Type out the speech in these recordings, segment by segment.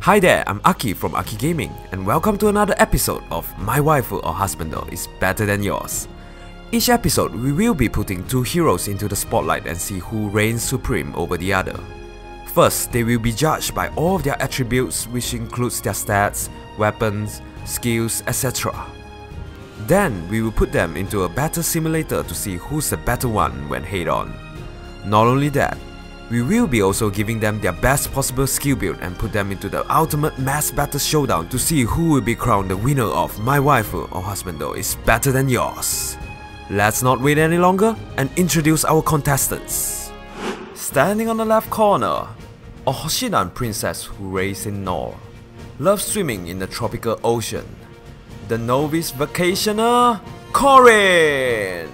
Hi there, I'm Aki from Aki Gaming, and welcome to another episode of My Waifu or Husbando is Better Than Yours. Each episode, we will be putting two heroes into the spotlight and see who reigns supreme over the other. First, they will be judged by all of their attributes, which includes their stats, weapons, skills, etc. Then, we will put them into a battle simulator to see who's the better one when head-on. Not only that, we will be also giving them their best possible skill build and put them into the ultimate mass battle showdown to see who will be crowned the winner of My Waifu or Husbando is Better Than Yours. Let's not wait any longer and introduce our contestants. Standing on the left corner, a Hoshidan princess who raised in Nor, loves swimming in the tropical ocean, the novice vacationer, S.Corrin.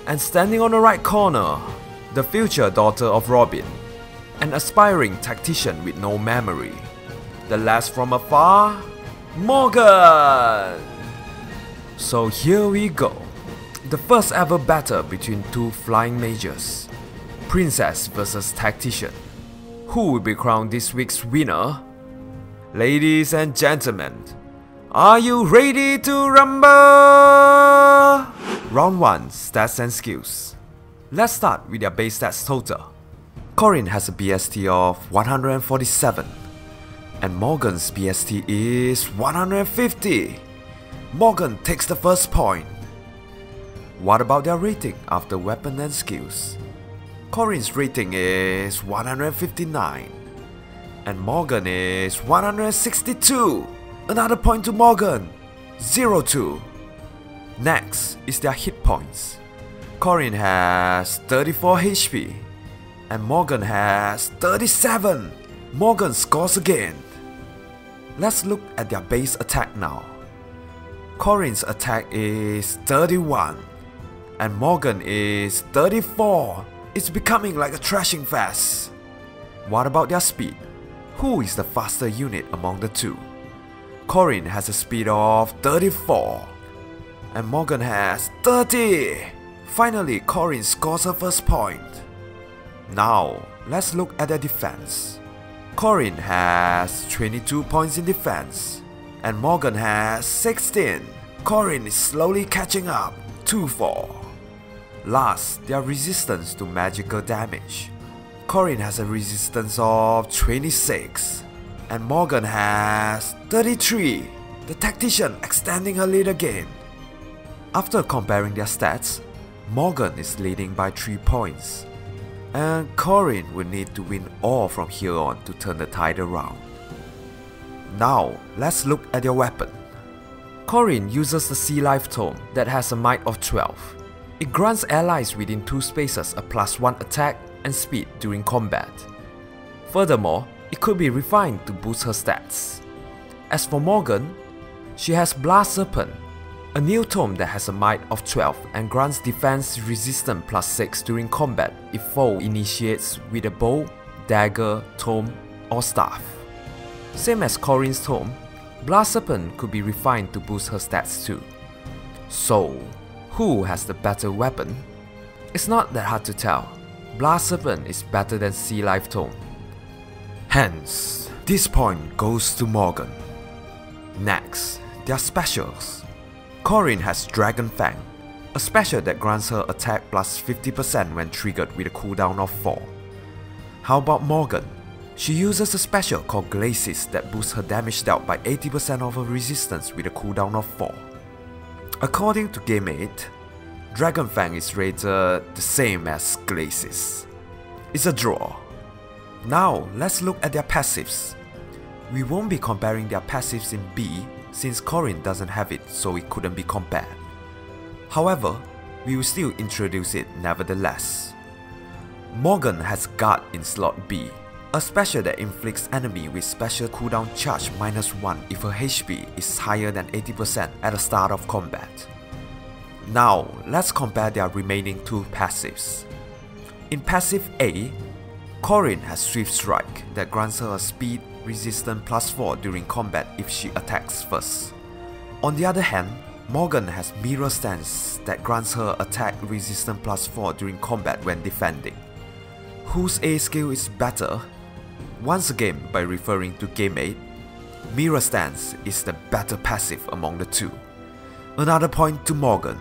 And standing on the right corner, the future daughter of Robin, an aspiring tactician with no memory, the last from afar, Morgan. So here we go, the first ever battle between two flying mages, princess versus tactician. Who will be crowned this week's winner? Ladies and gentlemen, are you ready to rumble? Round 1, stats and skills. Let's start with their base stats total. S.Corrin has a BST of 147 and Morgan's BST is 150. Morgan takes the first point. What about their rating after weapon and skills? S.Corrin's rating is 159 and Morgan is 162. Another point to Morgan, 0-2. Next is their hit points. S.Corrin has 34 HP and Morgan has 37. Morgan scores again. Let's look at their base attack now. S.Corrin's attack is 31 and Morgan is 34. It's becoming like a thrashing fest. What about their speed? Who is the faster unit among the two? S.Corrin has a speed of 34 and Morgan has 30. Finally, S.Corrin scores her first point. Now, let's look at their defense. S.Corrin has 22 points in defense and Morgan has 16. S.Corrin is slowly catching up, 2-4. Last, their resistance to magical damage. S.Corrin has a resistance of 26 and Morgan has 33. The tactician extending her lead again. After comparing their stats, Morgan is leading by 3 points, and S.Corrin will need to win all from here on to turn the tide around. Now, let's look at their weapon. S.Corrin uses the Sea Life Tome that has a might of 12. It grants allies within 2 spaces a +1 attack and speed during combat. Furthermore, it could be refined to boost her stats. As for Morgan, she has Blast Serpent, a new tome that has a might of 12 and grants defense resistance +6 during combat if foe initiates with a bow, dagger, tome, or staff. Same as S.Corrin's tome, Blast Serpent could be refined to boost her stats too. So, who has the better weapon? It's not that hard to tell. Blast Serpent is better than Sea Life Tome. Hence, this point goes to Morgan. Next, their specials. S.Corrin has Dragon Fang, a special that grants her attack +50% when triggered with a cooldown of 4. How about Morgan? She uses a special called Glacis that boosts her damage dealt by 80% of her resistance with a cooldown of 4. According to GameMate, Dragon Fang is rated the same as Glacis. It's a draw. Now let's look at their passives. We won't be comparing their passives in B since S.Corrin doesn't have it, so it couldn't be compared. However, we will still introduce it nevertheless. Morgan has Guard in slot B, a special that inflicts enemy with special cooldown charge -1 if her HP is higher than 80% at the start of combat. Now, let's compare their remaining 2 passives. In passive A, S.Corrin has Swift Strike that grants her a speed resistance +4 during combat if she attacks first. On the other hand, Morgan has Mirror Stance that grants her attack resistance +4 during combat when defending. Whose A skill is better? once again by referring to Game 8, Mirror Stance is the better passive among the two. Another point to Morgan.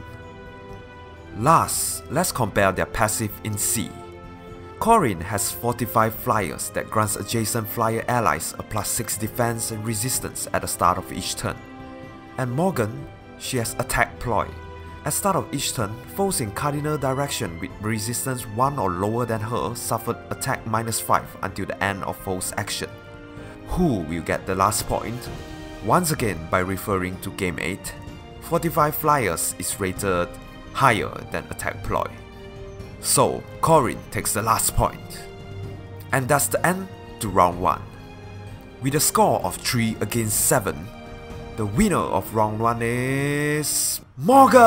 Last, let's compare their passive in C. S.Corrin has 45 flyers that grants adjacent flyer allies a +6 defense and resistance at the start of each turn. And Morgan, she has Attack Ploy. At start of each turn, foes in cardinal direction with resistance 1 or lower than her suffered attack -5 until the end of foe's action. Who will get the last point? Once again by referring to Game 8, 45 flyers is rated higher than Attack Ploy. So S.Corrin takes the last point. And that's the end to round 1. With a score of 3 against 7, the winner of round 1 is Morgan!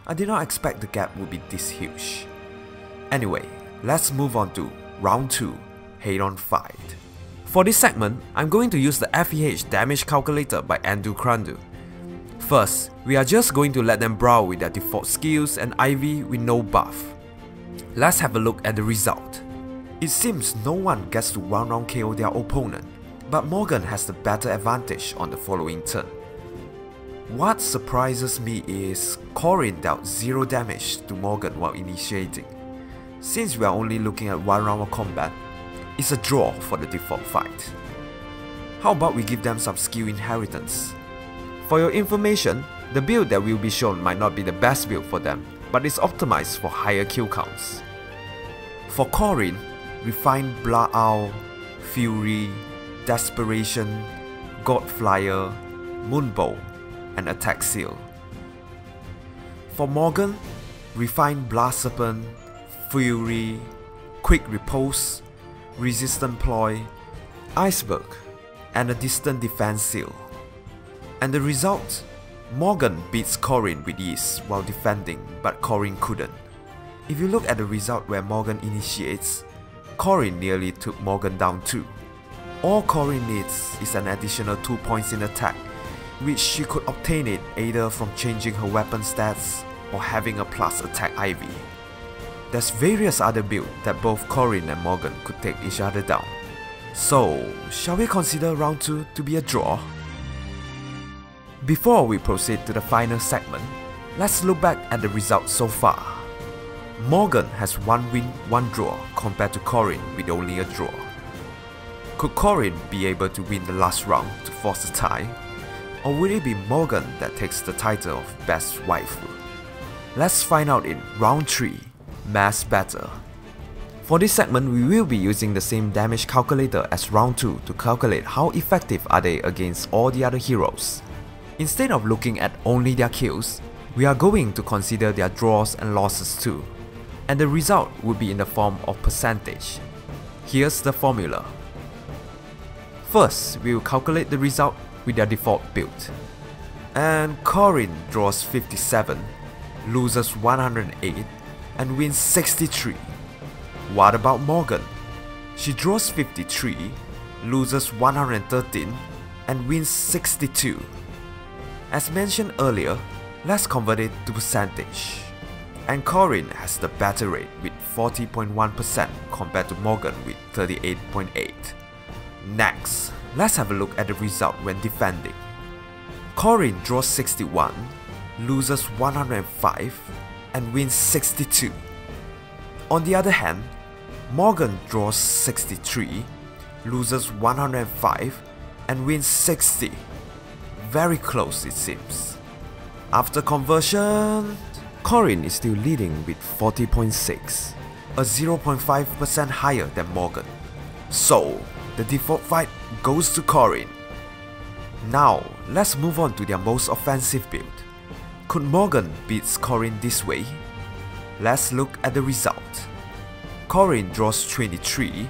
I did not expect the gap would be this huge. Anyway, let's move on to round 2, head-on fight. For this segment, I'm going to use the FEH damage calculator by Andu Krandu. First, we are just going to let them brawl with their default skills and IV with no buff. Let's have a look at the result. It seems no one gets to one round KO their opponent, but Morgan has the better advantage on the following turn. What surprises me is S.Corrin dealt 0 damage to Morgan while initiating. Since we are only looking at one round of combat, it's a draw for the default fight. How about we give them some skill inheritance? For your information, the build that will be shown might not be the best build for them, but is optimized for higher kill counts. For S.Corrin, we find Blood Owl, Fury, Desperation, God Flyer, Moonbow, and Attack Seal. For Morgan, we find Blast Serpent, Fury, Quick Repose, Resistant Ploy, Iceberg, and a Distant Defense Seal. And the result? Morgan beats S.Corrin with ease while defending, but S.Corrin couldn't. If you look at the result where Morgan initiates, S.Corrin nearly took Morgan down too. All S.Corrin needs is an additional 2 points in attack, which she could obtain it either from changing her weapon stats or having a plus attack IV. There's various other builds that both S.Corrin and Morgan could take each other down. So, shall we consider round 2 to be a draw? Before we proceed to the final segment, let's look back at the results so far. Morgan has 1 win, 1 draw compared to S.Corrin with only a draw. Could S.Corrin be able to win the last round to force a tie? Or would it be Morgan that takes the title of Best Waifu? Let's find out in round 3, Mass Battle. For this segment, we will be using the same damage calculator as round 2 to calculate how effective are they against all the other heroes. Instead of looking at only their kills, we are going to consider their draws and losses too, and the result would be in the form of percentage. Here's the formula. First, we will calculate the result with their default build. And S.Corrin draws 57, loses 108, and wins 63. What about Morgan? She draws 53, loses 113, and wins 62. As mentioned earlier, let's convert it to percentage. And S.Corrin has the better rate with 40.1% compared to Morgan with 38.8%. Next, let's have a look at the result when defending. S.Corrin draws 61, loses 105, and wins 62. On the other hand, Morgan draws 63, loses 105, and wins 60. Very close it seems. After conversion, S.Corrin is still leading with 40.6, a 0.5% higher than Morgan. So, the default fight goes to S.Corrin. Now, let's move on to their most offensive build. Could Morgan beat S.Corrin this way? Let's look at the result. S.Corrin draws 23,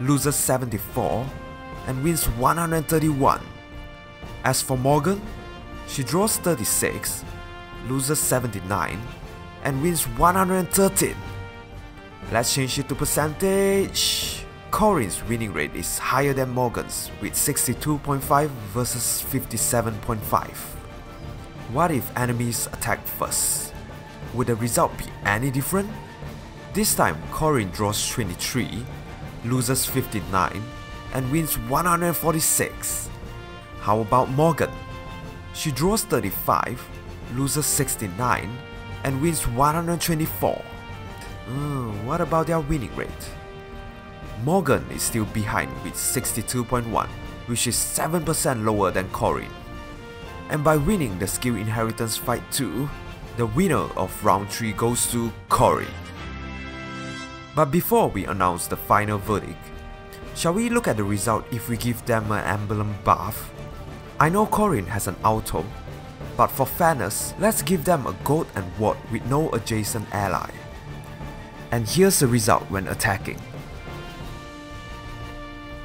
loses 74, and wins 131. As for Morgan, she draws 36, loses 79, and wins 113. Let's change it to percentage. S.Corrin's winning rate is higher than Morgan's with 62.5 versus 57.5. What if enemies attack first? Would the result be any different? This time S.Corrin draws 23, loses 59 and wins 146. How about Morgan? She draws 35, loses 69 and wins 124. What about their winning rate? Morgan is still behind with 62.1, which is 7% lower than S.Corrin. And by winning the skill inheritance fight 2, the winner of round 3 goes to S.Corrin. But before we announce the final verdict, shall we look at the result if we give them an emblem buff? I know S.Corrin has an auto, but for fairness, let's give them a gold and ward with no adjacent ally. And here's the result when attacking.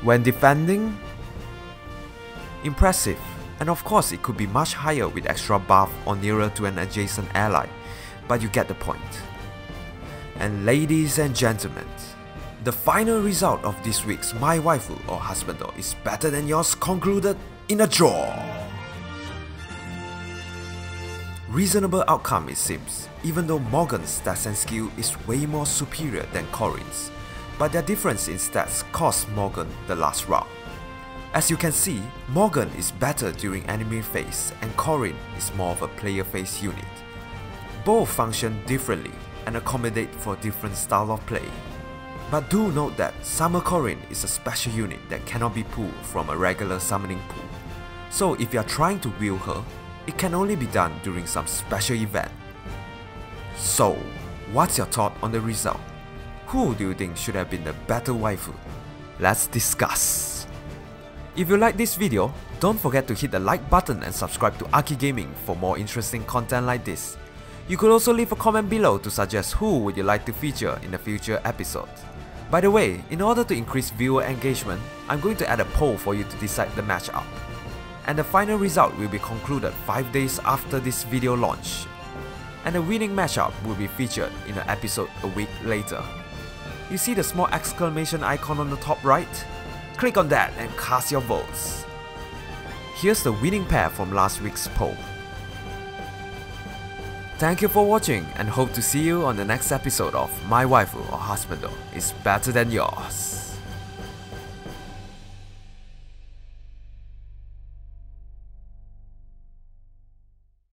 When defending, impressive, and of course it could be much higher with extra buff or nearer to an adjacent ally, but you get the point. And ladies and gentlemen, the final result of this week's My Waifu or Husbando is better than yours, concluded in a draw. Reasonable outcome it seems, even though Morgan's stats and skill is way more superior than S.Corrin's, but their difference in stats cost Morgan the last round. As you can see, Morgan is better during enemy phase and S.Corrin is more of a player phase unit. Both function differently and accommodate for different style of play. But do note that Summer S.Corrin is a special unit that cannot be pulled from a regular summoning pool. So if you are trying to wield her, it can only be done during some special event. So, what's your thought on the result? Who do you think should have been the better waifu? Let's discuss. If you like this video, don't forget to hit the like button and subscribe to Aki Gaming for more interesting content like this. You could also leave a comment below to suggest who would you like to feature in a future episode. By the way, in order to increase viewer engagement, I'm going to add a poll for you to decide the matchup. And the final result will be concluded 5 days after this video launch. And the winning matchup will be featured in an episode a week later. You see the small exclamation icon on the top right? Click on that and cast your votes. Here's the winning pair from last week's poll. Thank you for watching and hope to see you on the next episode of My Waifu or Husbando is better than yours.